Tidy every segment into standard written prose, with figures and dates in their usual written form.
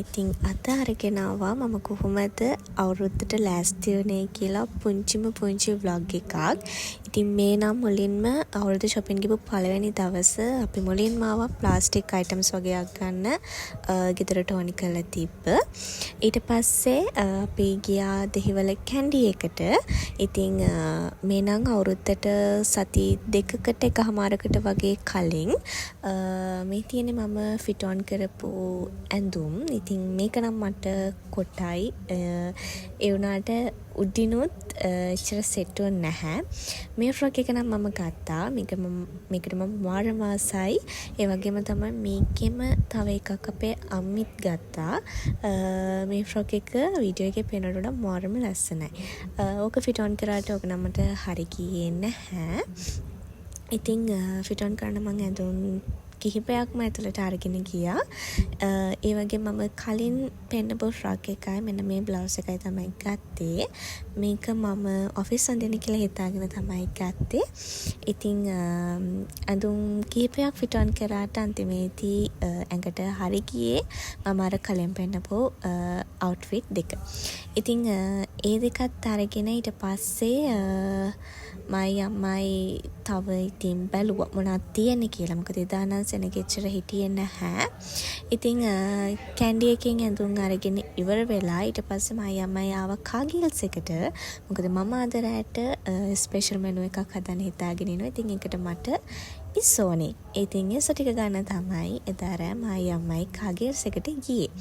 ඉතින් අද අරගෙන ආවා මම කොහොමද අවුරුද්දට ලෑස්ති වුනේ කියලා පුංචි vlog එකක්. ඉතින් මේ නම් මුලින්ම අවුරුදු shopping ගිහපු පළවෙනි දවස අපි මුලින්ම ආවා ප්ලාස්ටික් items වගේක් ගන්න ගෙදරට ඕනි කරලා තිබ්බ. ඊට පස්සේ අපි ගියා දෙහිවල කැන්ඩි එකට. ඉතින් මේ නම් අවුරුද්දට සති දෙකකට එකමාරකට වගේ කලින් මේ තියෙන්නේ මම fit on කරපු ඇඳුම්. ඉතින් මේක නම් මට කොටයි. ඒ වුණාට උඩිනුත් එච්චර සෙට් වෙන්නේ නැහැ. මේ ෆ්‍රොක් එක නම් මම ගත්තා. මේකට මම මාරම ආසයි. ඒ වගේම තමයි මේකෙම තව එකක් අපේ අම්මිත් ගත්තා. මේ ෆ්‍රොක් එක වීඩියෝ එකේ පේනට වඩා මාරම ලස්සනයි. ඕක fit on කරාට ඕක නම් මට හරි ගියේ නැහැ. ඉතින් fit on කරන්න මම ඇඳුම් කිහිපයක්ම ඇතුළට අරගෙන ගියා. ඒ වගේ මම කලින් පෙන්නපු ෆ්‍රොක් එකයි මෙන්න මේ බ්ලවුස් එකයි තමයි ගත්තේ. මේක මම ඔෆිස් අඳින්න කියලා හිතාගෙන තමයි ගත්තේ. ඉතින් අඳුම් කිහිපයක් fit on කරාට අන්තිමේදී ඇඟට හරි ගියේ මම අර කලින් පෙන්නපු outfit දෙක. ඉතින් ඒ දෙකත් අරගෙන ඊට පස්සේ මයි අම්මයි තව ඉතින් බැලුවා මොනවද තියෙන්නේ කියලා. මොකද එදා නම් සෙනගෙච්චර හිටියේ නැහැ. ඉතින් කැන්ඩි එකෙන් ඇඳුම් අරගෙන ඉවර වෙලා ඊට පස්සේ මයි අම්මයි ආවා කාගිල්ස් එකට. මොකද මම අද රැට ස්පෙෂල් මෙනු එකක් හදන්න හිතාගෙන ඉනවා. ඉතින් ඒකට මට ඉස්සෝනේ. ඉතින් ඒ ටික ගන්න තමයි එදා රෑ මයි අම්මයි කාගිල්ස් එකට ගියේ.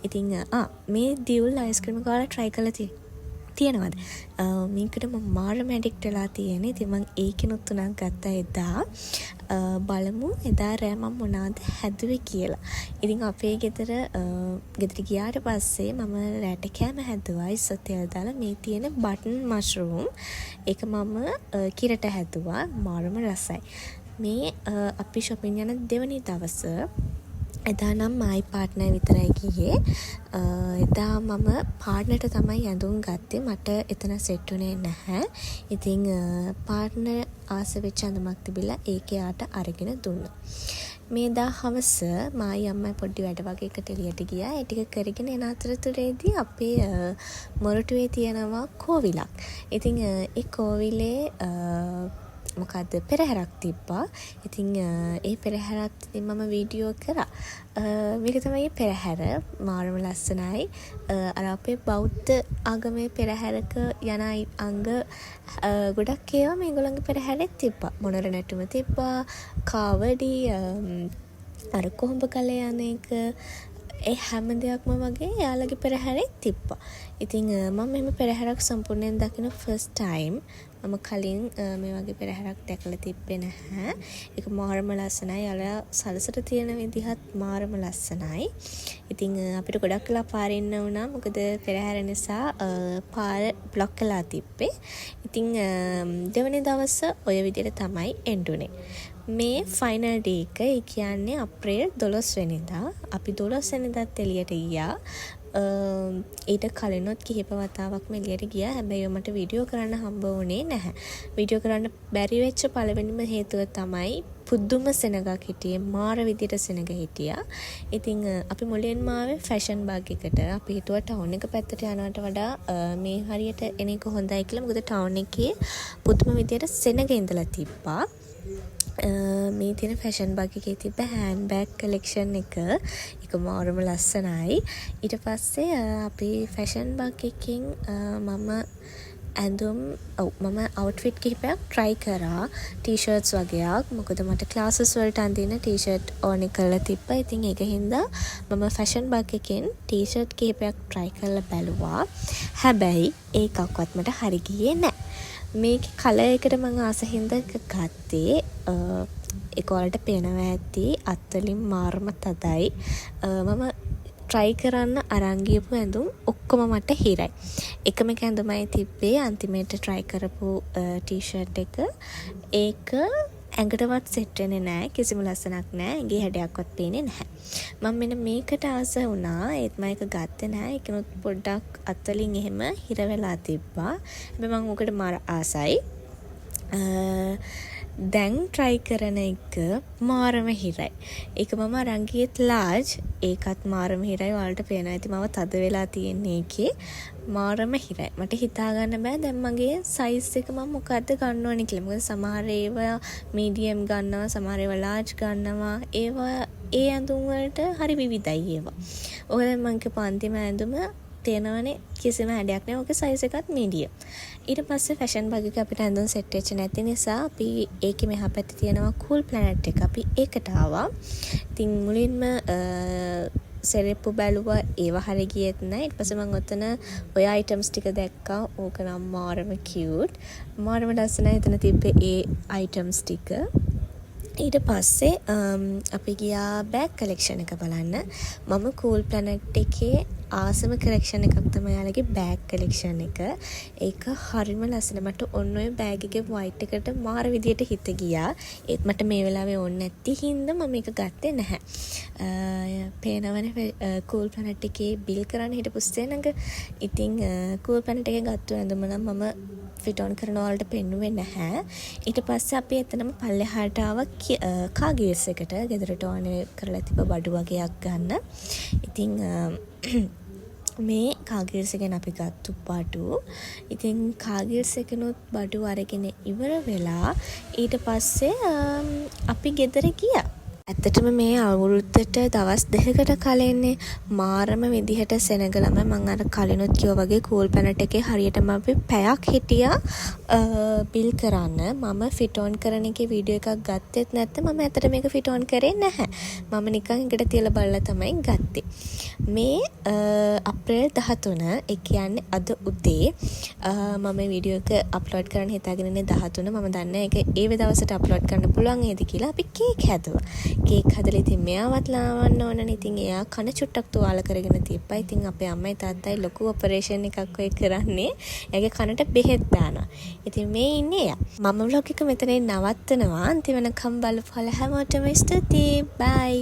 ඉතින් මේ දියුල් අයිස්ක්‍රීම් එක ඔයාලා try කරලා තියෙනවද? මේකට මම මාරම ඇඩික්ට් වෙලා තියෙන්නේ. ඉතින් මම ඒකෙනුත් තුනක් ගත්තා එදා. බලමු එදා රෑ මම මොනවද හැදුවේ කියලා. ඉතින් අපේ ගෙදර ගියාට පස්සේ මම රැට කෑම හැදුවා. ඉස්සොත් තෙල් දාලා මේ තියෙන බටන් මෂ්රූම්. ඒක මම කිරට හැදුවා. මාරම රසයි. මේ අපි shopping යන දෙවනි දවස එදා නම් මයි පාර්ට්නර් විතරයි ගියේ. එදා මම පාර්ට්නර්ට තමයි ඇඳුම් ගත්තේ. මට එතන සෙට් වුණේ නැහැ. ඉතින් පාර්ට්නර් ආස වෙච්ච ඇඳුමක් තිබිලා ඒක යාට අරගෙන දුන්නා. මේ දා හවස මයි අම්මයි පොඩි වැඩ වගේ එකට එළියට ගියා. ඒ ටික කරගෙන එන අතරතුරේදී අපේ මොරටුවේ තියෙනවා කෝවිලක්. ඉතින් ඒ කෝවිලේ මොකද්ද පෙරහැරක් තිබ්බා. ඉතින් ඒ පෙරහැරත් ඉතින් මම වීඩියෝ කරා. මේක තමයි පෙරහැර. මාරම ලස්සනයි. අර අපේ බෞද්ධ ආගමේ පෙරහැරක යන අංග ගොඩක් ඒවා මේගොල්ලන්ගේ පෙරහැරෙත් තිබ්බා. මොණර නැටුම තිබ්බා. කාවඩි අර කොහොඹ කලේ යන එක ඒ හැම දෙයක්ම වගේ යාළගේ පෙරහැරෙත් තිබ්බා. ඉතින් මම මෙහෙම පෙරහැරක් සම්පූර්ණයෙන් දකින ෆස්ට් ටයිම්. මම කලින් මේ වගේ පෙරහැරක් දැකලා තිබ්බේ නැහැ. ඒක මාරම ලස්සනයි. යාලා සලසට තියෙන විදිහත් මාරම ලස්සනයි. ඉතින් අපිට ගොඩක් වෙලා පාරේ ඉන්න වුණා. මොකද පෙරහැර නිසා පාර බ්ලොක් කරලා තිබ්බේ. ඉතින් දෙවනි දවස ඔය විදිහට තමයි එන්ඩුනේ. මේ ෆයිනල් ඩේ එක. ඒ කියන්නේ අප්‍රේල් 12 වෙනිදා. අපි 12 වෙනිදාත් එළියට ගියා. ඊට කලිනුත් කිහිප වතාවක්ම එළියට ගියා. හැබැයි මට වීඩියෝ කරන්න හම්බ වුණේ නැහැ. වීඩියෝ කරන්න බැරි වෙච්ච පළවෙනිම හේතුව තමයි පුදුම සෙනගක් හිටියේ. මාර විදියට සෙනග හිටියා. ඉතින් අපි මුලින්ම ආවේ ෆැෂන් බාග් එකට. අපි හිතුවා ටවුන් එක පැත්තට යනවට වඩා මේ හරියට එන එක හොඳයි කියලා. මොකද ටවුන් එකේ පුදුම විදියට සෙනග ඉඳලා තිබ්බා. මේ තියෙන ෆැෂන් බාග් එකේ තිබ්බ හෑන්ඩ් බෑග් කලෙක්ෂන් එක. ඒක මාරම ලස්සනයි. ඊට පස්සේ අපි ෆැෂන් බාග් එකකින් මම අවුට්ෆිට් කිහිපයක් try කරා. ටී-ෂර්ට්ස් වගේක්. මොකද මට ක්ලාසස් වලට අඳින්න ටී-ෂර්ට් ඕනේ කරලා තිබ්බා. ඉතින් ඒක හින්දා මම ෆැෂන් බාග් එකෙන් ටී-ෂර්ට් කිහිපයක් try කරලා බැලුවා. හැබැයි ඒකක්වත් මට හරි ගියේ නැහැ. මේක කලර් එකට මම ආස හින්දා ගත්තේ. ඒක වලට පේනවා ඇති අත්වලින් මාරම තදයි. මම try කරන්න අරන් ගියපු ඇඳුම් ඔක්කොම මට හිරයි. එකම ඇඳුමයි තිබ්බේ අන්තිමේට try කරපු ටී-ෂර්ට් එක. ඒක ඇඟටවත් සෙට් වෙන්නේ නැහැ. කිසිම ලස්සනක් නැහැ. ඇඟේ හැඩයක්වත් පේන්නේ නැහැ. මම මෙන්න මේකට ආස වුණා. ඒත් මම ඒක ගත්තේ නැහැ. ඒකනොත් පොඩ්ඩක් අත්වලින් එහෙම හිර වෙලා තිබ්බා. හැබැයි මම උකට මාර ආසයි. දැන් try කරන එක මාරම හිරයි. ඒක මම අරන් ගියෙත් large. ඒකත් මාරම හිරයි. ඔයාලට පේනවා ඇති මම තද වෙලා තියෙන්නේ ඒකේ. මාරම හිරයි. මට හිතා ගන්න බෑ දැන් මගේ size එක මම මොකද්ද ගන්න ඕනේ කියලා. මොකද සමහර ඒවා medium ගන්නවා, සමහර ඒවා large ගන්නවා. ඒවා ඒ ඇඳුම් වලට හරි විවිධයි ඒවා. ඔය දැන් මම කියපු අන්තිම ඇඳුම තේනවනේ කිසිම හැඩයක් නැහැ. ඔගේ size එකත් medium. ඊට පස්සේ fashion bag එක අපිට ඇඳුම් set වෙච්ච නැති නිසා අපි ඒකේ මෙහා පැත්තේ තියෙනවා cool planet එක. අපි ඒකට ආවා. ඉතින් මුලින්ම සෙරෙප්පු බැලුවා ඒවා හරිය ගියෙත් නැහැ. ඊට පස්සේ මම ඔතන ඔය items ටික දැක්කා. ඕක නම් මාරම cute. මාරම ලස්සනයි එතන තිබ්බේ ඒ items ටික. ඊට පස්සේ අපි ගියා බෑග් කලෙක්ෂන් එක බලන්න. මම cool planet එකේ ආසම කලෙක්ෂන් එකක් තමයි යාළගේ බෑග් කලෙක්ෂන් එක. ඒක හරිම ලස්සන. මට ඔන්න ඔය බෑග් එකේ white එකට මාර විදියට හිත ගියා. ඒත් මට මේ වෙලාවේ ඕනේ නැති හින්දා මම ඒක ගත්තේ නැහැ. පේනවනේ cool planet එකේ බිල් කරන්න හිටපු සෙනඟ. ඉතින් cool planet එකේ ගත්ත ඇඳුම නම් මම fit on කරන වලට පෙන්නුවේ නැහැ. ඊට පස්සේ අපි එතනම පල්ලෙහාට ආවා කාගේස් එකට. ගෙදරට ඕනේ කරලා තිබ්බ බඩු වගේක් ගන්න. ඉතින් මේ කාගේස් එකෙන් අපි ගත්තු බඩු. ඉතින් කාගේස් එකනොත් බඩු අරගෙන ඉවර වෙලා ඊට පස්සේ අපි ගෙදර ගියා. ඇත්තටම මේ අවුරුද්දට දවස් 2කට කලින්නේ මාරම විදිහට සෙනග ළමයි මම අර කලිනුත් කිව්වා වගේ cool planet එකේ හරියටම අපි පැයක් හිටියා බිල් කරන්න. මම fit on කරන එකේ වීඩියෝ එකක් ගත්තෙත් නැත්නම් මම ඇත්තට මේක fit on කරේ නැහැ. මම නිකන් එකට තියලා බලලා තමයි ගත්තේ. මේ අප්‍රේල් 13 ඒ කියන්නේ අද උදේ මම වීඩියෝ එක අප්ලෝඩ් කරන්න හිතාගෙන ඉන්නේ 13. මම දන්නේ ඒක ඒ දවසට අප්ලෝඩ් කරන්න පුළුවන් නේද කියලා අපි කේක් හැදුවා. කේක් හදලා ඉතින් මෙයාවත් ලාවන්න ඕනනේ. ඉතින් එයා කන චුට්ටක් තුවාල කරගෙන තියප්පා. ඉතින් අපේ අම්මයි තාත්තයි ලොකු ඔපරේෂන් එකක් ඔය කරන්නේ. එයාගේ කනට බෙහෙත් දානවා. ඉතින් මේ ඉන්නේ එයා. මම vlog එක මෙතනින් නවත්තනවා. අන්තිම වෙනකම් බලපුවාලා හැමෝටම ස්තුතියි. බයි.